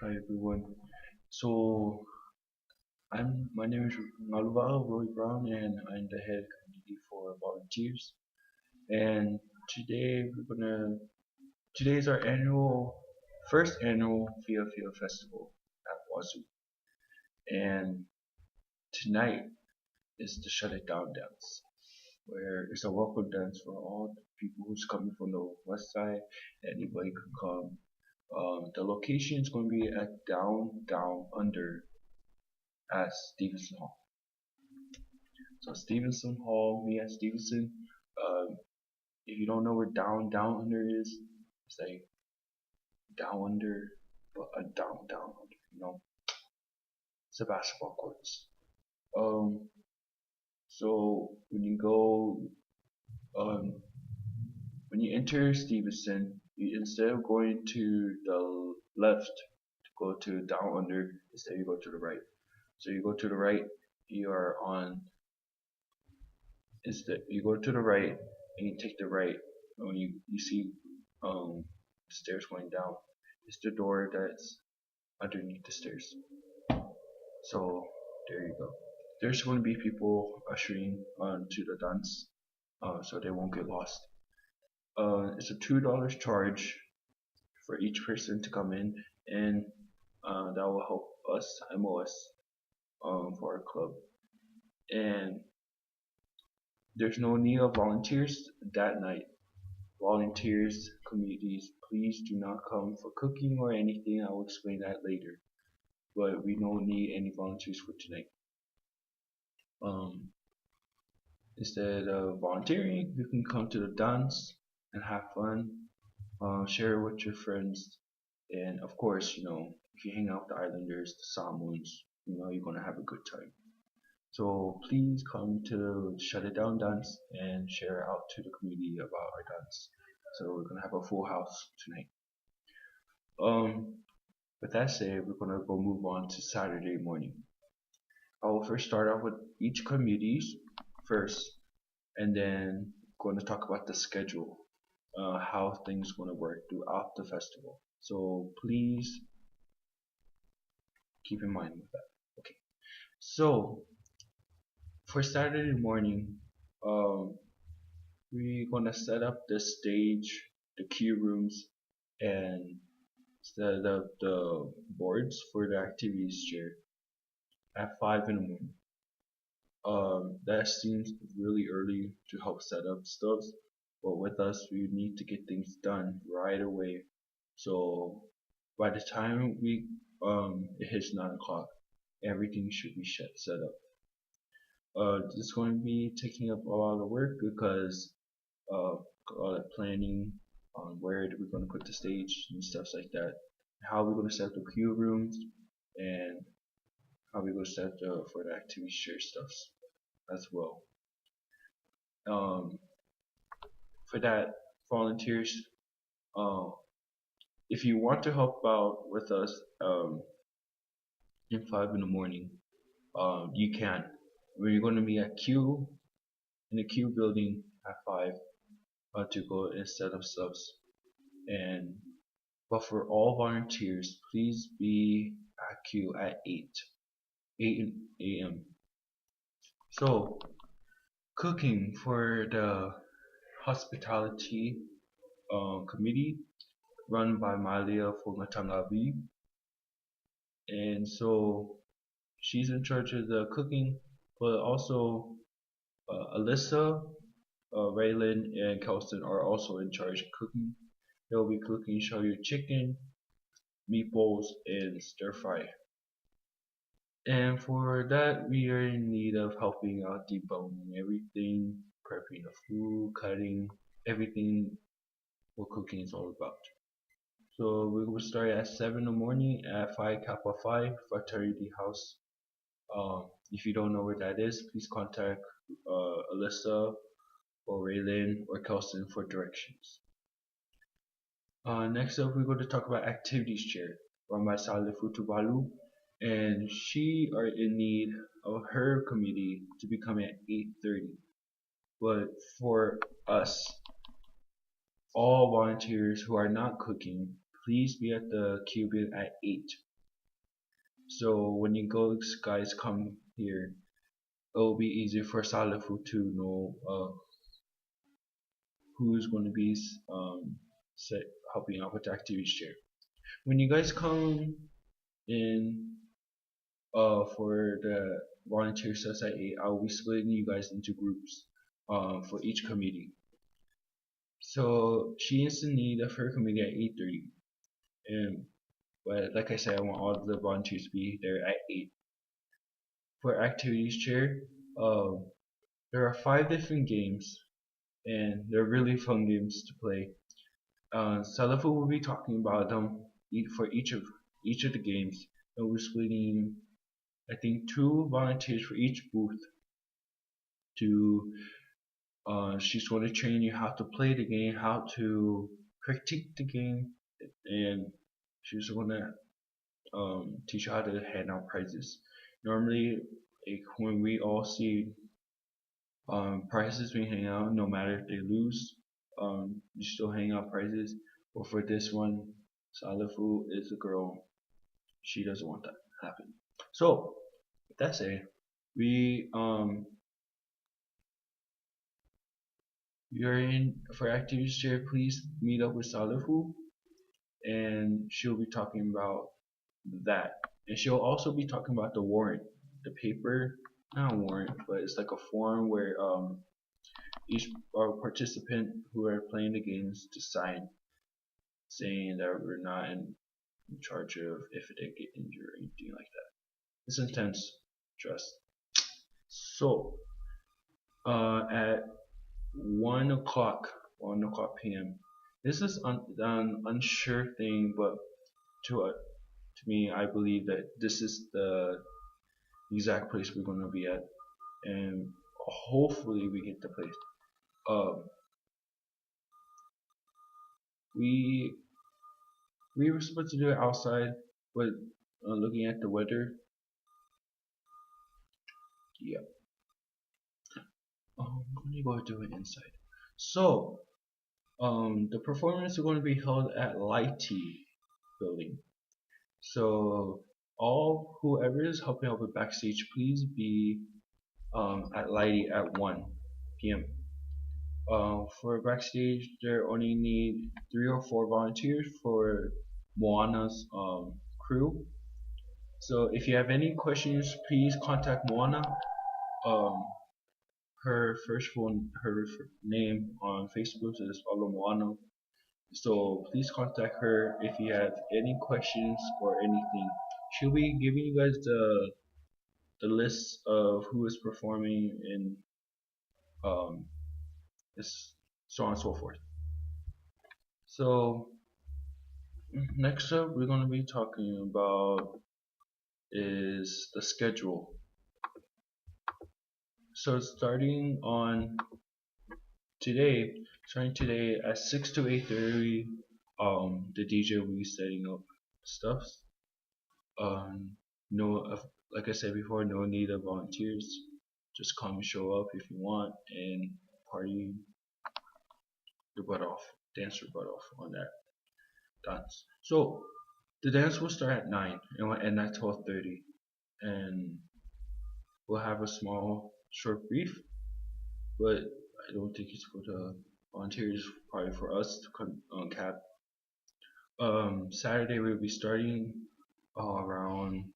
Hi everyone. So my name is Maluva Roy Brown and I'm the head committee for volunteers. And today today is our first annual Fiafia festival at Wazoo. And tonight is the Shut It Down dance, where it's a welcome dance for all the people who's coming from the west side. Anybody can come. The location is going to be at Down Under at Stevenson Hall. So Stevenson Hall, me at Stevenson. Um, if you don't know where Down Under is, it's like down under, but a down under. It's a basketball courts. Um, so um, when you enter Stevenson, instead of going to the left to go to down under, instead you go to the right. So you go to the right, you are on. Instead, you go to the right and you take the right. When you see the stairs going down, it's the door that's underneath the stairs. So there you go. There's going to be people ushering to the dance, so they won't get lost. It's a $2 charge for each person to come in, and that will help us MOS for our club. And there's no need of volunteers that night. Volunteers, communities, please do not come for cooking or anything. I will explain that later. But we don't need any volunteers for tonight. Um, Instead of volunteering, you can come to the dance and have fun, share with your friends, and of course, if you hang out with the Islanders, the Samoans, you're gonna have a good time. So please come to Shut It Down Dance and share out to the community about our dance. So we're gonna have a full house tonight. Um, with that said, we're gonna go move on to Saturday morning. I will first start off with each communities first, and then going to talk about the schedule, how things going to work throughout the festival. So please keep in mind with that. Okay. So for Saturday morning, um, we're gonna set up the stage, the queue rooms, and the boards for the activities chair at 5 in the morning. That seems really early to help set up stuff, but with us, we need to get things done right away. So by the time it hits 9 o'clock, everything should be set up. It's going to be taking up a lot of work because uh, all that planning on where we're going to put the stage and stuff like that, how we're going to set up the queue rooms, and how we're going to set up for the activity share stuff as well. Um, for that, volunteers, uh, if you want to help out with us in 5 in the morning, you can. We're going to be at Q in the Q building at 5 to go and set up subs. And but for all volunteers, please be at Q at 8 a.m. So cooking for the hospitality committee run by Malia Fumatangabi, and so she's in charge of the cooking, but also Alyssa, Raylan, and Kelston are also in charge of cooking. They'll be cooking shoyu chicken, meatballs, and stir fry. And for that, we are in need of helping out deboning everything, prepping the food, cutting, everything what cooking is all about. So we will start at 7 in the morning at Phi Kappa Phi Fraternity House. If you don't know where that is, please contact Alyssa or Raylan or Kelston for directions. Next up, we're going to talk about activities chair run by Sale Futubalu, and she are in need of her committee to be coming at 8:30. But for us, all volunteers who are not cooking, please be at the Cuban at 8. So when you guys come here, it'll be easy for Salafu to know who's going to be set, helping out with the activities chair. When you guys come in for the volunteer sets at 8, I'll be splitting you guys into groups for each committee. So she is in need of her committee at 8:30, and but like I said, I want all of the volunteers to be there at 8. For activities chair, um, there are 5 different games, and they're really fun games to play. Salafu will be talking about them for each of the games, and we're splitting, I think, 2 volunteers for each booth. To she's going to train you how to play the game, how to critique the game, and she's going to teach you how to hand out prizes. Normally, like, when we all see prizes being handed out, no matter if they lose, you still hang out prizes. But for this one, Salafu is a girl. She doesn't want that to happen. So, with that said, we you're in for activities chair. Please meet up with Salafu, and she'll be talking about that. And she'll also be talking about the warrant, the paper, not a warrant, but it's like a form where each participant who are playing the games to sign, saying that we're not in charge of if they get injured or anything like that. It's intense, trust. So, at 1 o'clock p.m. This is an unsure thing, but to me, I believe that this is the exact place we're gonna be at, and hopefully we get the place. Um, we we were supposed to do it outside, but looking at the weather, yeah, I'm gonna go do it inside. So, the performance is going to be held at Lighty building. So, all whoever is helping out with backstage, please be at Lighty at 1 p.m. For backstage, they only need 3 or 4 volunteers for Moana's crew. So if you have any questions, please contact Moana. Um, her name on Facebook is follow Moana. So please contact her if you have any questions or anything. She'll be giving you guys the list of who is performing and um, this, so on and so forth. So next up, we're going to be talking about is the schedule. So starting today at 6 to 8:30, the DJ will be setting up stuff. No, like I said before, no need of volunteers. Just come and show up if you want and party your butt off, dance your butt off on that dance. So the dance will start at 9 and will end at 12:30, and we'll have a small short brief, but I don't think it's for the volunteers, probably for us to cap. Saturday we'll be starting around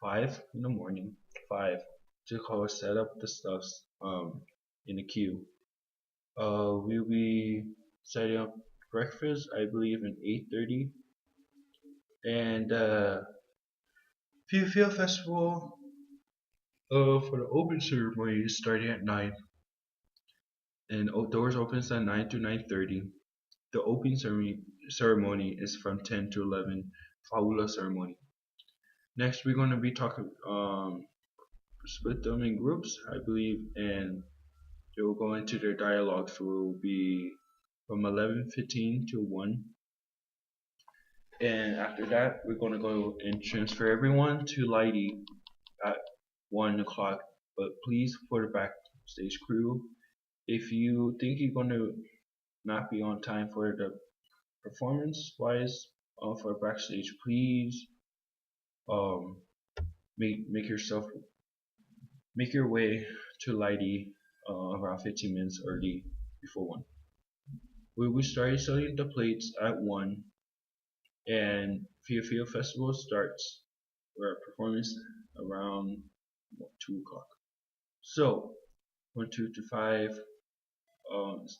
5 in the morning, 5 to call set up the stuffs in the queue. We'll be setting up breakfast, I believe, in 8:30, and Fiafia Festival for the open ceremony is starting at 9, and doors opens at 9 to 9:30. The opening ceremony is from 10 to 11. Faula ceremony. Next, we're going to be talking, split them in groups, I believe, and they will go into their dialogues. Will be from 11:15 to 1. And after that, we're going to go and transfer everyone to Lighty at 1 o'clock. But please, for the backstage crew, if you think you're going to not be on time for the performance wise, for backstage, please um, make yourself make your way to Lighty around 15 minutes early before 1. We started selling the plates at 1, and Fiafia Festival starts where performance around 2 o'clock. So 1, 2 to 5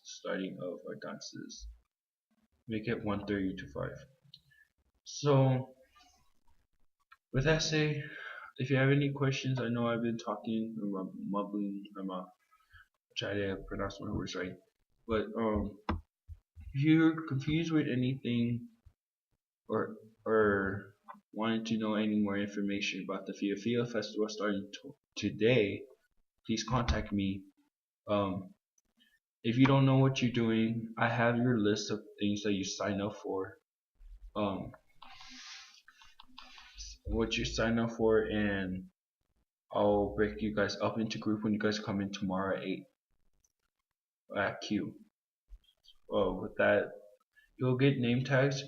starting of our dances. Make it 1:30 to 5. So with that said, if you have any questions, I know I've been talking, mumbling. I'm try to pronounce my words right. But if you're confused with anything or wanted to know any more information about the Fiafia Festival starting today, please contact me. Um, if you don't know what you're doing, I have your list of things that you sign up for. Um, what you sign up for, and I'll break you guys up into group when you guys come in tomorrow at 8 at Q. With that, you'll get name tags.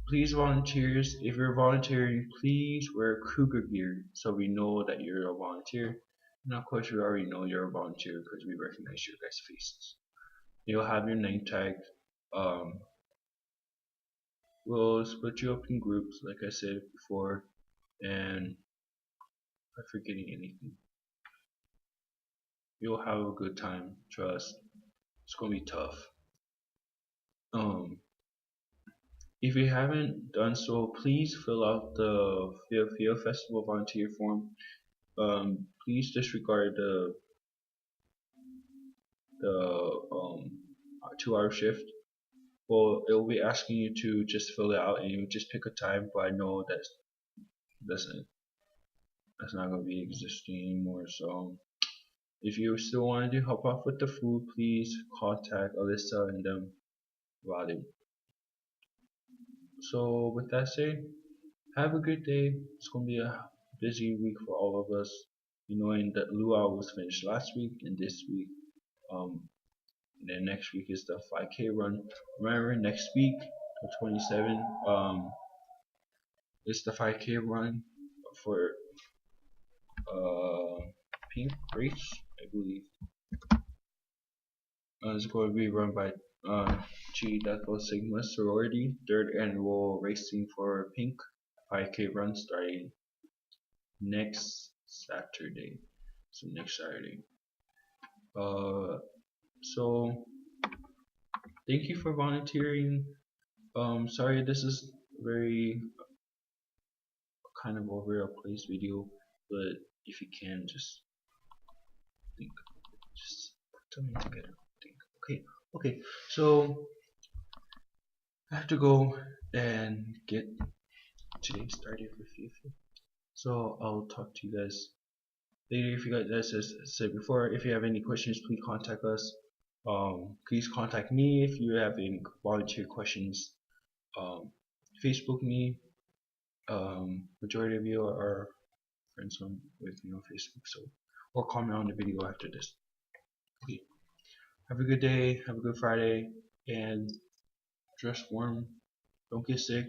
Please, volunteers, if you're volunteering, please wear Kruger gear so we know that you're a volunteer. And of course, we already know you're a volunteer because we recognize your guys' faces. You'll have your name tag. Um, we'll split you up in groups, like I said before, and I'm forgetting anything. You'll have a good time. Trust. It's gonna be tough. Um, if you haven't done so, please fill out the Field Festival volunteer form. Please disregard the 2 hour shift. Well, it will be asking you to just fill it out, and you just pick a time. But I know that's that's not gonna be existing anymore. So if you still want to help out with the food, please contact Alyssa and them about it. So with that said, have a good day. It's gonna be a busy week for all of us. You know, and that luau was finished last week, and this week, um, and then next week is the 5K run. Remember, next week, the 27th, it's the 5K run for uh Pink Race, I believe. It's going to be run by Chi Delta Sigma sorority, third annual racing for Pink 5K run starting next Saturday. So next Saturday. Uh, so thank you for volunteering. Sorry this is very kind of over a place video, but if you can just think, just put them together. Think. Okay, okay. So I have to go and get today started with Fiafia. So I'll talk to you guys later. If you guys, as I said before, if you have any questions, please contact us. Please contact me if you have any volunteer questions. Facebook me. Majority of you are friends with me on Facebook, so or comment on the video after this. Okay. Have a good day. Have a good Friday, and dress warm. Don't get sick.